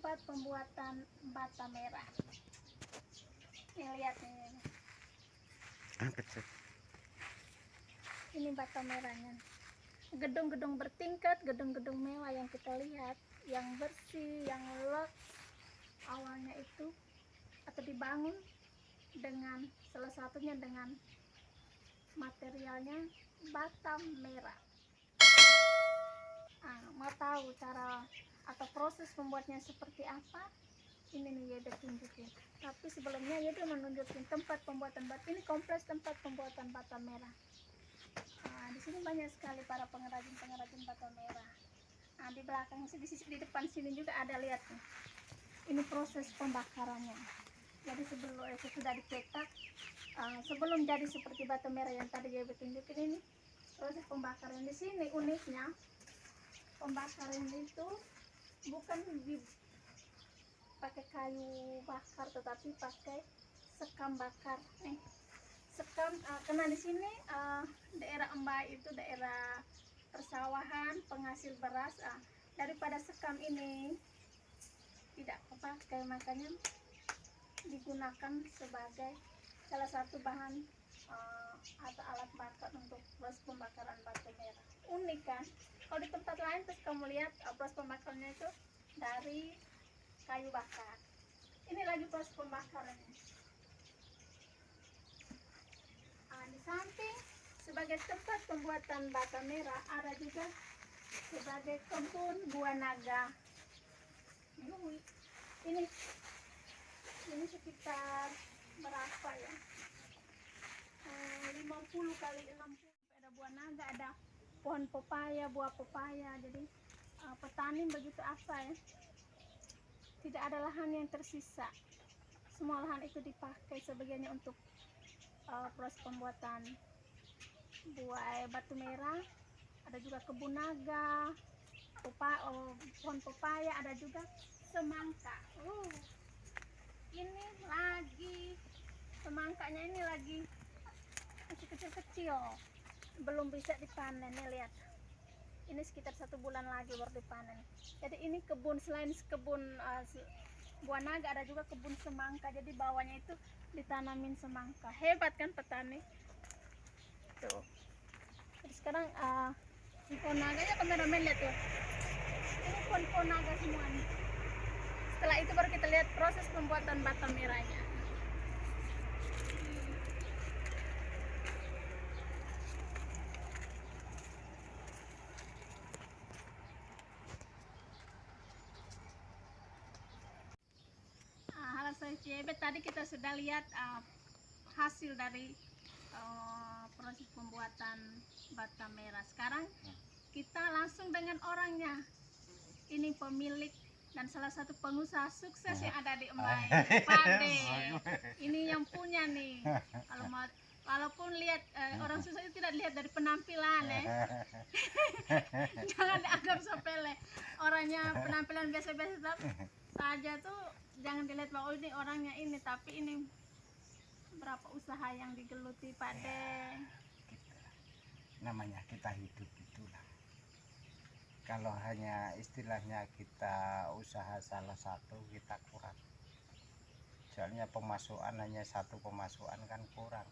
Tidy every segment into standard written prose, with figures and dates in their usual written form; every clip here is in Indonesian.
tempat pembuatan bata merah. Nih lihat nih. Ini bata merahnya. Gedung-gedung bertingkat, gedung-gedung mewah yang kita lihat, yang bersih, yang lux, awalnya itu atau dibangun dengan salah satunya dengan materialnya bata merah. Mau tahu cara atau proses membuatnya seperti apa? Ini nih Yeda tunjukin. Tapi sebelumnya Yeda menunjukin tempat pembuatan bata. Ini kompleks tempat pembuatan bata merah. Di sini banyak sekali para pengrajin bata merah. Di belakang di depan sini juga ada, lihat nih. Ini proses pembakarannya. Jadi sebelum itu sudah dicetak, sebelum jadi seperti bata merah yang tadi Yeda tunjukin, ini proses pembakaran. Di sini uniknya pembakaran itu bukan pakai kayu bakar, tetapi pakai sekam bakar. Sekam karena di sini daerah Embai itu daerah persawahan, penghasil beras. Daripada sekam ini tidak kepakai, makanya digunakan sebagai salah satu bahan atau alat bakar untuk proses pembakaran batu merah. Unik kan? Kalau di tempat lain terus kamu lihat proses pembakarannya itu dari kayu bakar. Ini lagi proses pembakarannya. Di samping sebagai tempat pembuatan bata merah, ada juga sebagai kebun buah naga. Ini sekitar berapa ya? 50 kali 60. Ada buah naga, ada pohon pepaya, buah pepaya. Jadi petani begitu ya, tidak ada lahan yang tersisa. Semua lahan itu dipakai sebagiannya untuk proses pembuatan buah batu merah. Ada juga kebun naga, pohon pepaya, ada juga semangka. Ini lagi semangkanya, ini lagi masih kecil-kecil, belum bisa dipanen. Nih lihat, ini sekitar 1 bulan lagi baru dipanen. Jadi ini kebun, selain kebun buah naga, ada juga kebun semangka. Jadi bawahnya itu ditanamin semangka. Hebat kan petani tuh. Jadi sekarang pohon naganya, kameramen lihat tuh, ini pohon naga semua nih. Setelah itu baru kita lihat proses pembuatan bata merahnya. Halo saya Ciebe, tadi kita sudah lihat hasil dari proses pembuatan bata merah. Sekarang kita langsung dengan orangnya. Ini pemilik dan salah satu pengusaha sukses yang ada di Embai, Pak De. Ini yang punya nih. Walaupun lihat orang susah itu tidak dilihat dari penampilan jangan dianggap sepele. Orangnya penampilan biasa-biasa saja tuh jangan dilihat bahwa ini orangnya ini, tapi ini berapa usaha yang digeluti Pak De. Namanya kita hidup itulah. Kalau hanya istilahnya kita usaha salah satu, kita kurang. Soalnya pemasukan hanya satu pemasukan kan kurang.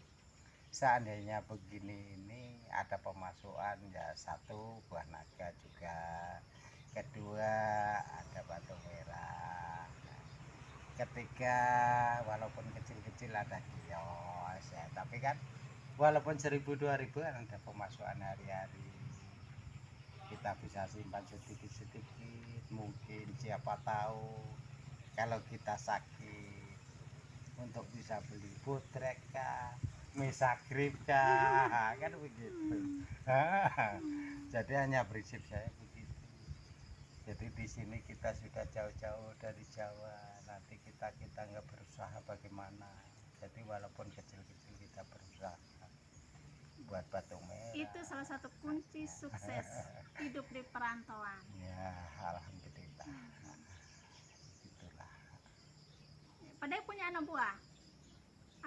Seandainya begini, ini ada pemasukan ya, satu buah naga juga, kedua ada batu merah, ketiga walaupun kecil-kecil ada kios ya, tapi kan walaupun 1.000-2.000 kan ada pemasukan hari-hari. Kita bisa simpan sedikit-sedikit, mungkin siapa tahu kalau kita sakit untuk bisa beli botrek kah, misagrip kah, kan begitu. Jadi hanya prinsip saya begitu. Jadi di sini kita sudah jauh-jauh dari Jawa, nanti kita nggak berusaha bagaimana. Jadi walaupun kecil-kecil kita berusaha buat batu merah. Itu salah satu kunci sukses hidup di perantauan. Ya, alhamdulillah. Itulah. Padahal punya anak buah,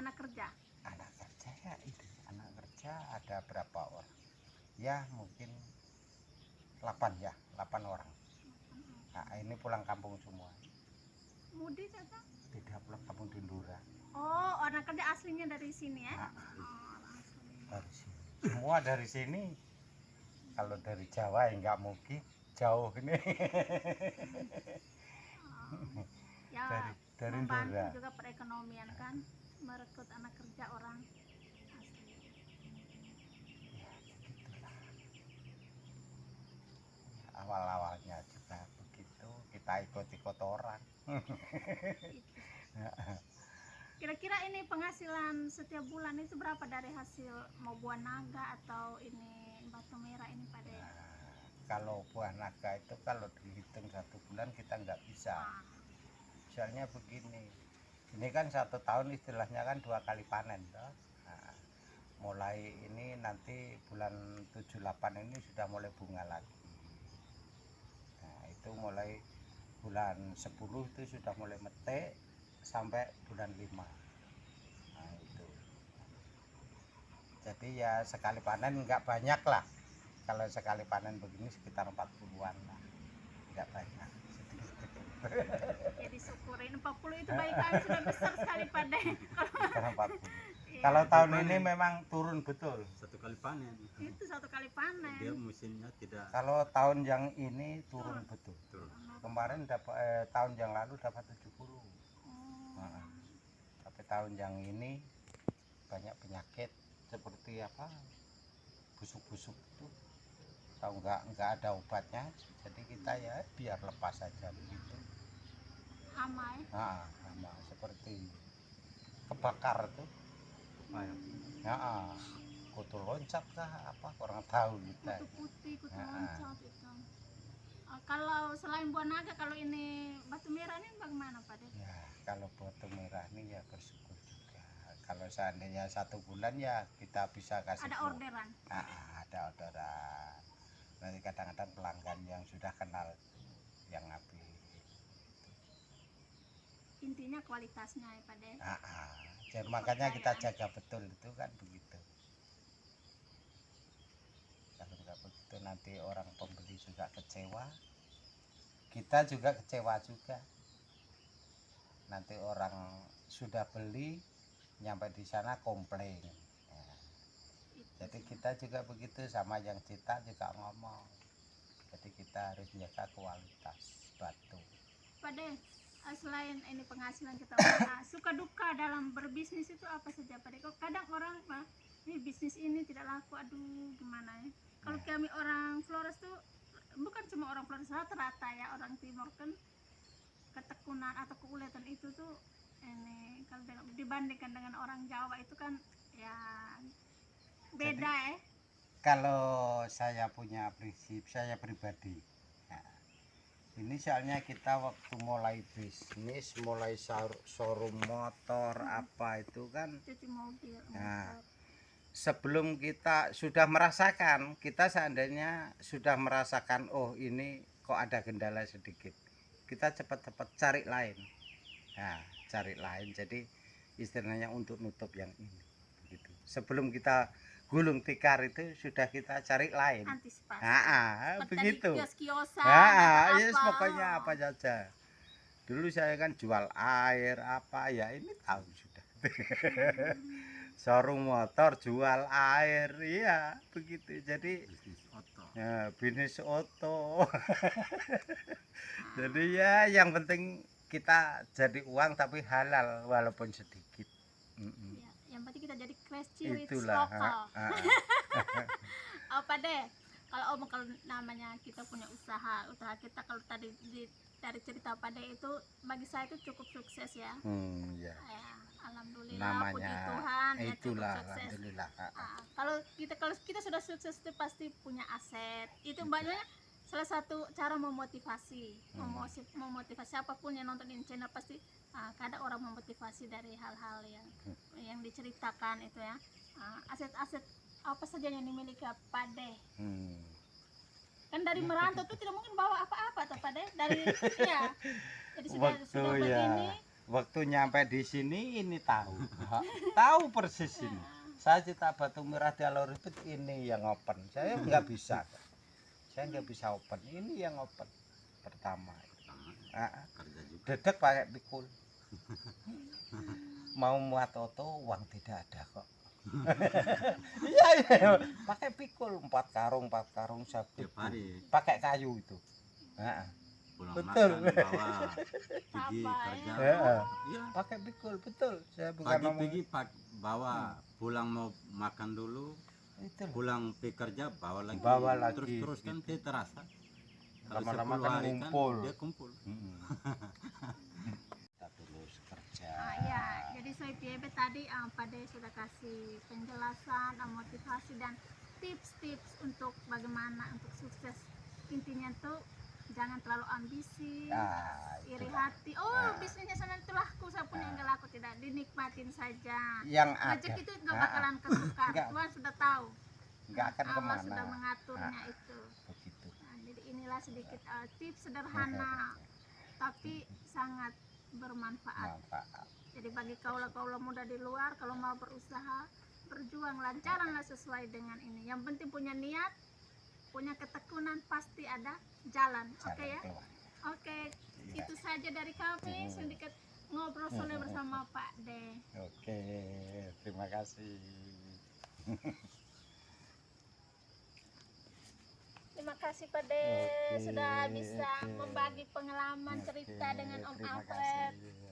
anak kerja. Anak kerja ya itu, anak kerja ada berapa orang? Ya mungkin 8 ya, 8 orang. Nah, ini pulang kampung semua. Mudi atau? di Daplek Kampung Dindura. Oh, orang kerja aslinya dari sini ya? Nah, Oh, orang asli. dari sini. Semua dari sini. Kalau dari Jawa ya nggak mungkin jauh ini. Oh, ya dari membantu Dindura. juga perekonomian kan, merekrut anak kerja orang asli. Ya, begitulah. Awal-awalnya juga begitu, kita ikut-ikut orang. Itu. Kira-kira ini penghasilan setiap bulan itu berapa dari hasil mau buah naga atau ini batu merah ini Pak De? Nah, kalau buah naga itu kalau dihitung 1 bulan kita nggak bisa. Ah, Soalnya begini, ini kan 1 tahun istilahnya kan 2 kali panen toh. Nah, mulai ini nanti bulan 7-8 ini sudah mulai bunga lagi. Nah, itu mulai bulan 10 itu sudah mulai metik sampai bulan 5. Nah, itu. Jadi ya sekali panen nggak banyak lah. Kalau sekali panen begini sekitar 40-an lah. Nggak banyak. ya disyukurin 40 itu baik kan sudah besar sekali Pak De. Sekitar 40. Iya, Kalau tahun ini memang turun betul. 1 kali panen. itu 1 kali Dia panen. musimnya tidak Kalau tahun yang ini turun betul. turun. Kemarin dapat tahun yang lalu dapat 70. Oh, Nah, tapi tahun yang ini banyak penyakit seperti apa busuk-busuk itu, tahu nggak ada obatnya, jadi kita ya biar lepas saja begitu. hama ya. Nah, sama seperti kebakar tuh, nah, kutu loncat kah apa kurang tahu kita. Kutu putih, kutu Ah. loncat itu. Kalau selain buah naga, kalau ini batu merah ini bagaimana Pak De? Ya kalau batu merah ini ya bersyukur juga. Kalau seandainya 1 bulan ya kita bisa kasih Ada buah. orderan. Ada orderan. Nanti kadang-kadang pelanggan yang sudah kenal yang habis. Intinya kualitasnya ya Pak De. Jadi makanya kita jaga betul itu kan begitu. Kalau nggak begitu nanti orang pembeli juga kecewa, kita juga kecewa juga. Nanti orang sudah beli nyampe di sana komplain. Ya, Itu. jadi kita juga begitu sama yang cetak juga ngomong. Jadi kita harus jaga kualitas batu. Pak De, selain ini penghasilan kita usaha, suka duka dalam berbisnis itu apa saja Pak De? Kok kadang orang ini bisnis ini tidak laku, aduh gimana ya. Kalau Ya. kami orang Flores tuh bukan cuma orang Flores, rata-rata ya orang Timur kan ketekunan atau keuletan itu tuh ini kalau dibandingkan dengan orang Jawa itu kan ya beda ya. Kalau saya punya prinsip, saya pribadi, nah, ini soalnya kita waktu mulai bisnis, mulai showroom motor apa itu kan, Cuci mobil. Nah. motor. sebelum kita sudah merasakan, kita seandainya sudah merasakan, oh ini kok ada kendala sedikit, kita cepat-cepat cari lain. Nah, cari lain, jadi istilahnya untuk nutup yang ini, begitu. Sebelum kita gulung tikar itu sudah kita cari lain. Antisipasi. Seperti Begitu. tadi kios-kiosan atau Yes, apa. pokoknya apa saja. Dulu saya kan jual air apa ya, ini tahu sudah. Showroom motor, jual air, iya begitu. Jadi Bisnis oto. ya, bisnis oto. Jadi ya yang penting kita jadi uang tapi halal walaupun sedikit. Ya, yang penting kita jadi crazy rich Itulah. lokal. Apa deh? Kalau namanya kita punya usaha kita kalau tadi dari cerita Pak De itu bagi saya itu cukup sukses ya. Ya. Ya, alhamdulillah, Namanya puji Tuhan ya cukup itulah sukses. alhamdulillah. Kalau kita sudah sukses itu pasti punya aset. Itu banyak salah satu cara memotivasi, memotivasi siapapun yang nonton ini channel pasti kadang orang memotivasi dari hal-hal yang diceritakan itu ya. Aset-aset apa saja yang dimiliki Pak De. Kan dari merantau tuh tidak mungkin bawa apa-apa tuh Pak De. Dari ya. Jadi sudah begini. Waktu nyampe di sini ini tahu persis ini. Saya cerita batu merah di Alor itu ini yang open. Saya nggak bisa. Saya nggak bisa open. Ini yang open pertama. Kerja juga. Dedek pakai pikul. Mau muat oto uang tidak ada kok. Iya, iya, pakai pikul 4 karung Tiap satu. hari Pakai kayu itu. pulang Betul. makan bawa pergi Apa kerja. ya? Iya. Pakai pikul, betul. Saya bukan Pagi ngomong pergi bawa pulang mau makan dulu, itu loh. pulang pergi kerja bawa lagi. Bawa lagi, Terus kan gitu. dia terasa. Kalau Lama-lama 10 kan hari ngumpul. dia kumpul. Kita terus kerja. Ya, jadi saya PIB tadi Pak De sudah kasih penjelasan, motivasi dan tips-tips untuk bagaimana untuk sukses. Intinya tuh jangan terlalu ambisi, iri Itulah. hati. Oh, bisnisnya sana itu laku, saya punya enggak laku, tidak, dinikmatin saja. Yang ada Rezeki itu nggak bakalan ketukar. Enggak. Tuhan sudah tahu. nggak akan Allah kemana. sudah mengaturnya itu. Begitu. Nah, jadi inilah sedikit tips sederhana tapi sangat bermanfaat. Manfaat. Jadi bagi kaula-kaula muda di luar, kalau mau berusaha, berjuang lancaranlah sesuai dengan ini. Yang penting punya niat, punya ketekunan, pasti ada jalan. Oke ya? Keluar. Oke, Iya. itu saja dari kami sedikit ngobrol sore bersama Pak De. Oke, terima kasih. Terima kasih Pak De Oke, sudah bisa oke. membagi pengalaman cerita dengan Om Terima Alfred. kasih.